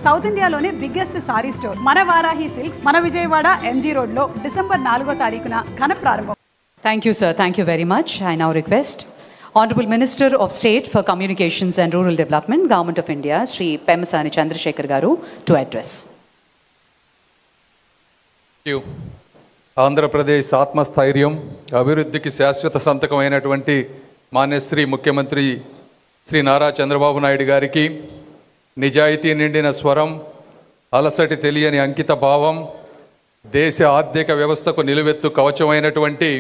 South ఇండియాలోనే biggest sorry store మన Varahi silks మన విజయవాడ ఎంజీ రోడ్లో డిసెంబర్ 4వ తారీఖున ఘన ప్రారంభం. Thank you, sir. Thank you very much. I now request Honorable Minister of State for Communications and Rural Development, Government of India, Shri Pemasani Chandrasekhar Garu, to address. Thank you. Andhra Pradesh ఆత్మస్థైర్యం అభివృద్ధికి శాశ్వత సంతకమైనటువంటి మాన్యశ్రీ ముఖ్యమంత్రి శ్రీ నారా చంద్రబాబు నాయుడు గారికి నిజాయితీ నిండిన స్వరం, అలసటి తెలియని అంకిత భావం, దేశ ఆర్థిక వ్యవస్థకు నిలువెత్తు కవచమైనటువంటి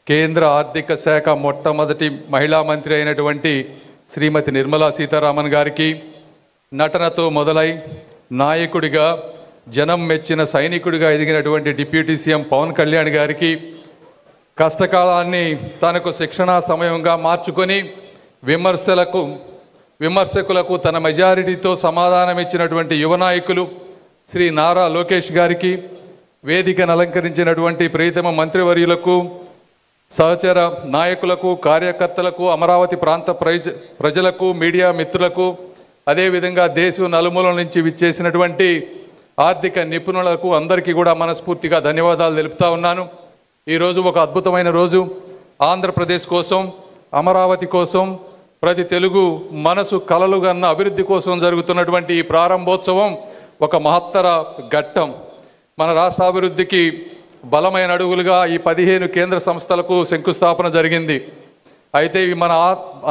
కేంద్ర ఆర్థిక శాఖ మొట్టమొదటి మహిళా మంత్రి అయినటువంటి శ్రీమతి నిర్మలా సీతారామన్ గారికి, నటనతో మొదలై నాయకుడిగా జనం మెచ్చిన సైనికుడిగా ఎదిగినటువంటి డిప్యూటీ సీఎం పవన్ కళ్యాణ్ గారికి, కష్టకాలాన్ని తనకు శిక్షణా సమయంగా మార్చుకొని విమర్శకులకు తన మెజారిటీతో సమాధానం ఇచ్చినటువంటి యువ నాయకులు శ్రీ నారా లోకేష్ గారికి, వేదికను అలంకరించినటువంటి ప్రియతమ మంత్రివర్యులకు, సహచర నాయకులకు, కార్యకర్తలకు, అమరావతి ప్రాంత ప్రజలకు, మీడియా మిత్రులకు, అదేవిధంగా దేశం నలుమూలల నుంచి విచ్చేసినటువంటి ఆర్థిక నిపుణులకు అందరికీ కూడా మనస్ఫూర్తిగా ధన్యవాదాలు తెలుపుతా ఉన్నాను. ఈరోజు ఒక అద్భుతమైన రోజు. ఆంధ్రప్రదేశ్ కోసం, అమరావతి కోసం, ప్రతి తెలుగు మనసు కలలుగన్న అభివృద్ధి కోసం జరుగుతున్నటువంటి ఈ ప్రారంభోత్సవం ఒక మహత్తర ఘట్టం. మన రాష్ట్ర అభివృద్ధికి బలమైన అడుగులుగా ఈ 15 కేంద్ర సంస్థలకు శంకుస్థాపన జరిగింది. అయితే ఇవి మన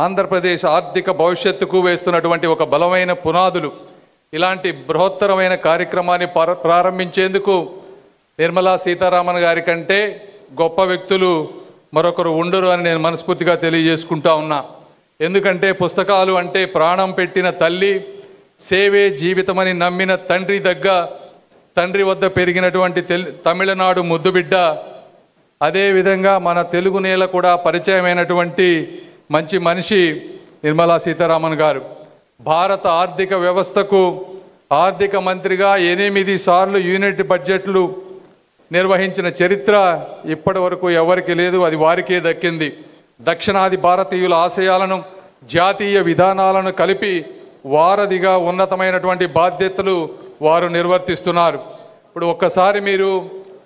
ఆంధ్రప్రదేశ్ ఆర్థిక భవిష్యత్తుకు వేస్తున్నటువంటి ఒక బలమైన పునాదులు. ఇలాంటి బృహత్తరమైన కార్యక్రమాన్ని ప్రారంభించేందుకు నిర్మలా సీతారామన్ గారి కంటే గొప్ప వ్యక్తులు మరొకరు ఉండరు అని నేను మనస్ఫూర్తిగా తెలియజేసుకుంటా ఉన్నా. ఎందుకంటే పుస్తకాలు అంటే ప్రాణం పెట్టిన తల్లి, సేవే జీవితమని నమ్మిన తండ్రి వద్ద పెరిగినటువంటి తమిళనాడు ముద్దుబిడ్డ, అదేవిధంగా మన తెలుగు నేల కూడా పరిచయమైనటువంటి మంచి మనిషి నిర్మలా సీతారామన్ గారు. భారత ఆర్థిక వ్యవస్థకు ఆర్థిక మంత్రిగా 8 సార్లు యూనిట్ బడ్జెట్లు నిర్వహించిన చరిత్ర ఇప్పటి వరకు ఎవరికి లేదు, అది వారికే దక్కింది. దక్షిణాది భారతీయుల ఆశయాలను, జాతీయ విధానాలను కలిపి వారధిగా ఉన్నతమైనటువంటి బాధ్యతలు వారు నిర్వర్తిస్తున్నారు. ఇప్పుడు ఒక్కసారి మీరు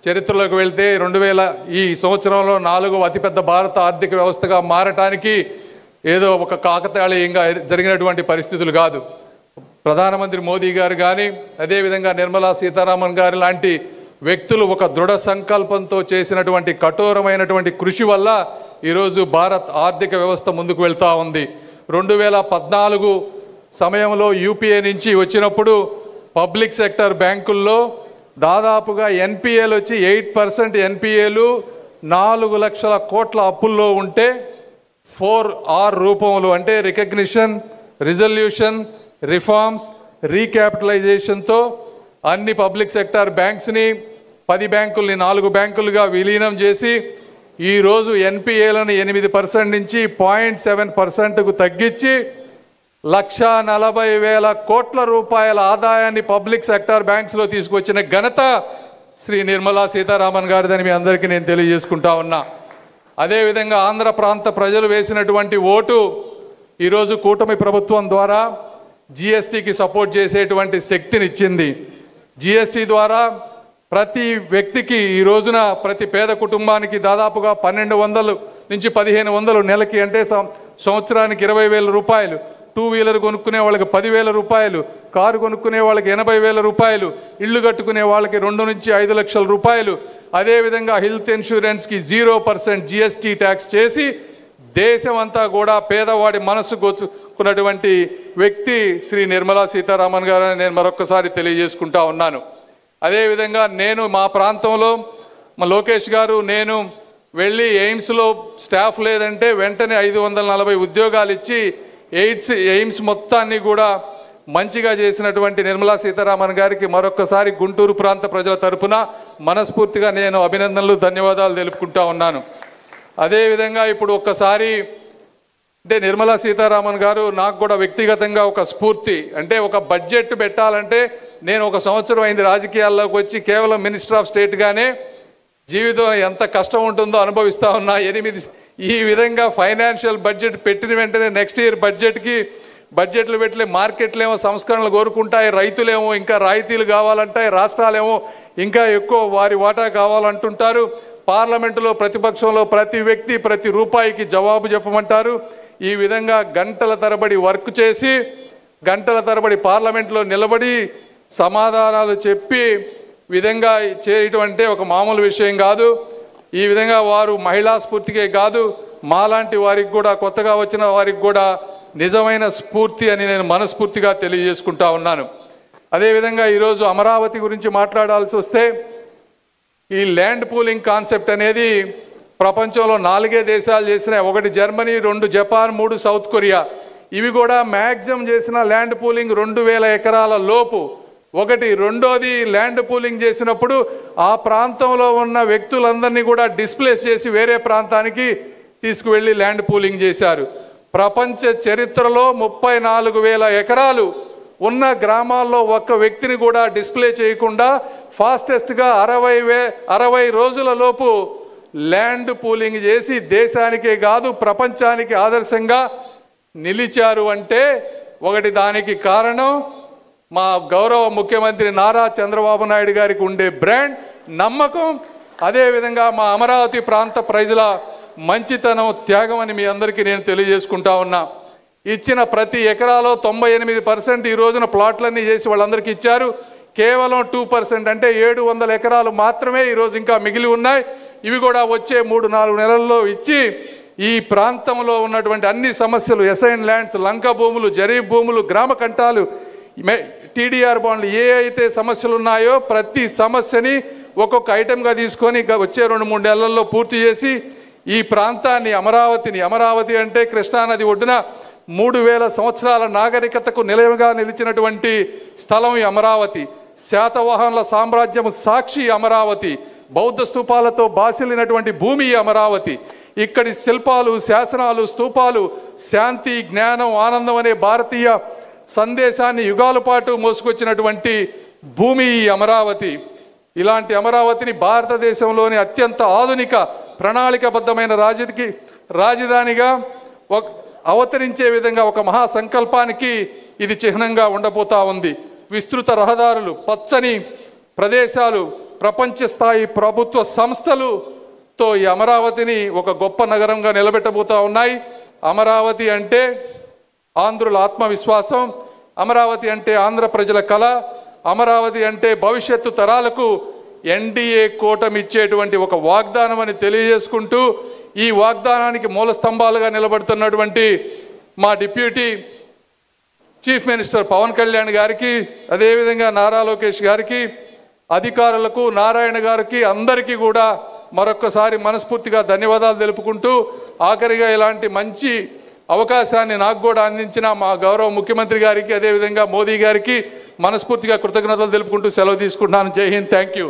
చరిత్రలోకి వెళ్తే 2000 ఈ సంవత్సరంలో 4వ అతిపెద్ద భారత ఆర్థిక వ్యవస్థగా మారటానికి ఏదో ఒక కాకతాళీయంగా జరిగినటువంటి పరిస్థితులు కాదు. ప్రధానమంత్రి మోదీ గారు కానీ, అదేవిధంగా నిర్మలా సీతారామన్ గారు లాంటి వ్యక్తులు ఒక దృఢ సంకల్పంతో చేసినటువంటి కఠోరమైనటువంటి కృషి వల్ల ఈరోజు భారత్ ఆర్థిక వ్యవస్థ ముందుకు వెళ్తూ ఉంది. 2014 సమయంలో యూపీఏ నుంచి వచ్చినప్పుడు పబ్లిక్ సెక్టర్ బ్యాంకుల్లో దాదాపుగా ఎన్పిఏలు వచ్చి 8% ఎన్పిఏలు 4 లక్షల కోట్ల అప్పుల్లో ఉంటే 4R రూపంలో అంటే రికగ్నిషన్, రిజల్యూషన్, రిఫార్మ్స్, రీక్యాపిటలైజేషన్తో అన్ని పబ్లిక్ సెక్టార్ బ్యాంక్స్ని 10 బ్యాంకుల్ని 4 బ్యాంకులుగా విలీనం చేసి ఈరోజు ఎన్పిఏలను 8% నుంచి 0.7%కు తగ్గించి 1,40,000 కోట్ల రూపాయల ఆదాయాన్ని పబ్లిక్ సెక్టార్ బ్యాంక్స్లో తీసుకొచ్చిన ఘనత శ్రీ నిర్మలా సీతారామన్ గారిదని మీ అందరికీ నేను తెలియజేసుకుంటా ఉన్నా. అదేవిధంగా ఆంధ్ర ప్రాంత ప్రజలు వేసినటువంటి ఓటు ఈరోజు కూటమి ప్రభుత్వం ద్వారా జిఎస్టీకి సపోర్ట్ చేసేటువంటి శక్తినిచ్చింది. జిఎస్టీ ద్వారా ప్రతి వ్యక్తికి ఈ రోజున ప్రతి పేద కుటుంబానికి దాదాపుగా 1,200 నుంచి 1,500 నెలకి, అంటే సంవత్సరానికి 20,000 రూపాయలు, 2 వీలర్ కొనుక్కునే వాళ్ళకి 10,000 రూపాయలు, కారు కొనుక్కునే వాళ్ళకి 80,000 రూపాయలు, ఇళ్ళు కట్టుకునే వాళ్ళకి 2 నుంచి 5 లక్షల రూపాయలు, అదేవిధంగా హెల్త్ ఇన్సూరెన్స్కి 0% జిఎస్టీ ట్యాక్స్ చేసి దేశం అంతా కూడా పేదవాడి మనసు గోచుకున్నటువంటి వ్యక్తి శ్రీ నిర్మలా సీతారామన్ గారు అని నేను మరొకసారి తెలియజేసుకుంటా ఉన్నాను. అదేవిధంగా నేను మా ప్రాంతంలో మా లోకేష్ గారు నేను వెళ్ళి ఎయిమ్స్లో స్టాఫ్ లేదంటే వెంటనే 540 ఉద్యోగాలు ఇచ్చి ఎయిమ్స్ మొత్తాన్ని కూడా మంచిగా చేసినటువంటి నిర్మలా సీతారామన్ గారికి మరొకసారి గుంటూరు ప్రాంత ప్రజల తరపున మనస్ఫూర్తిగా నేను అభినందనలు, ధన్యవాదాలు తెలుపుకుంటా ఉన్నాను. అదేవిధంగా ఇప్పుడు ఒక్కసారి అంటే నిర్మలా సీతారామన్ గారు నాకు కూడా వ్యక్తిగతంగా ఒక స్ఫూర్తి. అంటే ఒక బడ్జెట్ పెట్టాలంటే నేను 1 సంవత్సరం అయింది రాజకీయాల్లోకి వచ్చి, కేవలం మినిస్టర్ ఆఫ్ స్టేట్గానే జీవితం ఎంత కష్టం ఉంటుందో అనుభవిస్తూ ఉన్నా. ఈ విధంగా ఫైనాన్షియల్ బడ్జెట్ పెట్టిన వెంటనే నెక్స్ట్ ఇయర్ బడ్జెట్కి బడ్జెట్లు పెట్టలే, మార్కెట్లేమో సంస్కరణలు కోరుకుంటాయి, రైతులేమో ఇంకా రాయితీలు కావాలంటాయి, రాష్ట్రాలేమో ఇంకా ఎక్కువ వారి వాటా కావాలంటుంటారు, పార్లమెంటులో ప్రతిపక్షంలో ప్రతి వ్యక్తి ప్రతి రూపాయికి జవాబు చెప్పమంటారు. ఈ విధంగా గంటల తరబడి వర్క్ చేసి గంటల తరబడి పార్లమెంట్లో నిలబడి సమాధానాలు చెప్పి విధంగా చేయటం అంటే ఒక మామూలు విషయం కాదు. ఈ విధంగా వారు మహిళా స్ఫూర్తికే కాదు, మాలాంటి వారికి కూడా, కొత్తగా వచ్చిన వారికి కూడా నిజమైన స్ఫూర్తి అని నేను మనస్ఫూర్తిగా తెలియజేసుకుంటా ఉన్నాను. అదేవిధంగా ఈరోజు అమరావతి గురించి మాట్లాడాల్సి వస్తే, ఈ ల్యాండ్ పూలింగ్ కాన్సెప్ట్ అనేది ప్రపంచంలో 4 దేశాలు చేసినాయి. 1 జర్మనీ, 2 జపాన్, 3 సౌత్ కొరియా. ఇవి కూడా మ్యాక్సిమం చేసిన ల్యాండ్ పూలింగ్ 2000 ఎకరాల లోపు. రెండోది ల్యాండ్ పూలింగ్ చేసినప్పుడు ఆ ప్రాంతంలో ఉన్న వ్యక్తులందరినీ కూడా డిస్ప్లేస్ చేసి వేరే ప్రాంతానికి తీసుకువెళ్ళి ల్యాండ్ పూలింగ్ చేశారు. ప్రపంచ చరిత్రలో 34,000 ఎకరాలు ఉన్న గ్రామాల్లో ఒక్క వ్యక్తిని కూడా డిస్ప్లే చేయకుండా ఫాస్టెస్ట్గా 60 రోజుల లోపు ల్యాండ్ పూలింగ్ చేసి దేశానికే కాదు ప్రపంచానికి ఆదర్శంగా నిలిచారు. అంటే దానికి కారణం మా గౌరవ ముఖ్యమంత్రి నారా చంద్రబాబు నాయుడు గారికి ఉండే బ్రాండ్, నమ్మకం, అదేవిధంగా మా అమరావతి ప్రాంత ప్రజల మంచితనం, త్యాగం అని మీ అందరికీ నేను తెలియజేసుకుంటా ఉన్నా. ఇచ్చిన ప్రతి ఎకరాలో 98% ఈ రోజున ప్లాట్లన్నీ చేసి వాళ్ళందరికీ ఇచ్చారు. కేవలం 2% అంటే 700 ఎకరాలు మాత్రమే ఈరోజు ఇంకా మిగిలి ఉన్నాయి. ఇవి కూడా వచ్చే 3-4 నెలల్లో ఇచ్చి ఈ ప్రాంతంలో ఉన్నటువంటి అన్ని సమస్యలు, అసైన్ ల్యాండ్స్, లంక భూములు, జరీబ్ భూములు, గ్రామ కంటాలు, టీడీఆర్ బాండ్లు, ఏ అయితే సమస్యలు ఉన్నాయో ప్రతి సమస్యని ఒక్కొక్క ఐటెంగా తీసుకొని వచ్చే 2-3 నెలల్లో పూర్తి చేసి ఈ ప్రాంతాన్ని, అమరావతి అంటే కృష్ణానది ఒడ్డున 3000 సంవత్సరాల నాగరికతకు నిలయంగా నిలిచినటువంటి స్థలం ఈ అమరావతి. శాతవాహనుల సామ్రాజ్యం సాక్షి అమరావతి. బౌద్ధ స్తూపాలతో బాసిల్లినటువంటి భూమి అమరావతి. ఇక్కడి శిల్పాలు, శాసనాలు, స్తూపాలు శాంతి, జ్ఞానం, ఆనందం అనే భారతీయ సందేశాన్ని యుగాల పాటు మోసుకొచ్చినటువంటి భూమి ఈ అమరావతి. ఇలాంటి అమరావతిని భారతదేశంలోని అత్యంత ఆధునిక ప్రణాళికబద్ధమైన రాజధానిగా అవతరించే విధంగా ఒక మహా సంకల్పానికి ఇది చిహ్నంగా ఉండబోతా ఉంది. విస్తృత రహదారులు, పచ్చని ప్రదేశాలు, ప్రపంచ స్థాయి ప్రభుత్వ సంస్థలుతో ఈ అమరావతిని ఒక గొప్ప నగరంగా నిలబెట్టబోతా ఉన్నాయి. అమరావతి అంటే ఆంధ్రుల ఆత్మవిశ్వాసం, అమరావతి అంటే ఆంధ్ర ప్రజల కళ, అమరావతి అంటే భవిష్యత్తు తరాలకు ఎన్డీఏ కూటమి ఇచ్చేటువంటి ఒక వాగ్దానం అని తెలియజేసుకుంటూ, ఈ వాగ్దానానికి మూల స్తంభాలుగా నిలబడుతున్నటువంటి మా deputy chief minister Pawan Kalyan గారికి, అదేవిధంగా నారా లోకేష్ గారికి, అధికారులకు, నారాయణ గారికి, అందరికీ కూడా మరొక్కసారి మనస్ఫూర్తిగా ధన్యవాదాలు తెలుపుకుంటూ, ఆఖరిగా ఇలాంటి మంచి అవకాశాన్ని నాకు కూడా అందించిన మా గౌరవ ముఖ్యమంత్రి గారికి, అదేవిధంగా మోదీ గారికి మనస్ఫూర్తిగా కృతజ్ఞతలు తెలుపుకుంటూ సెలవు తీసుకుంటున్నాను. జై హింద్. Thank you.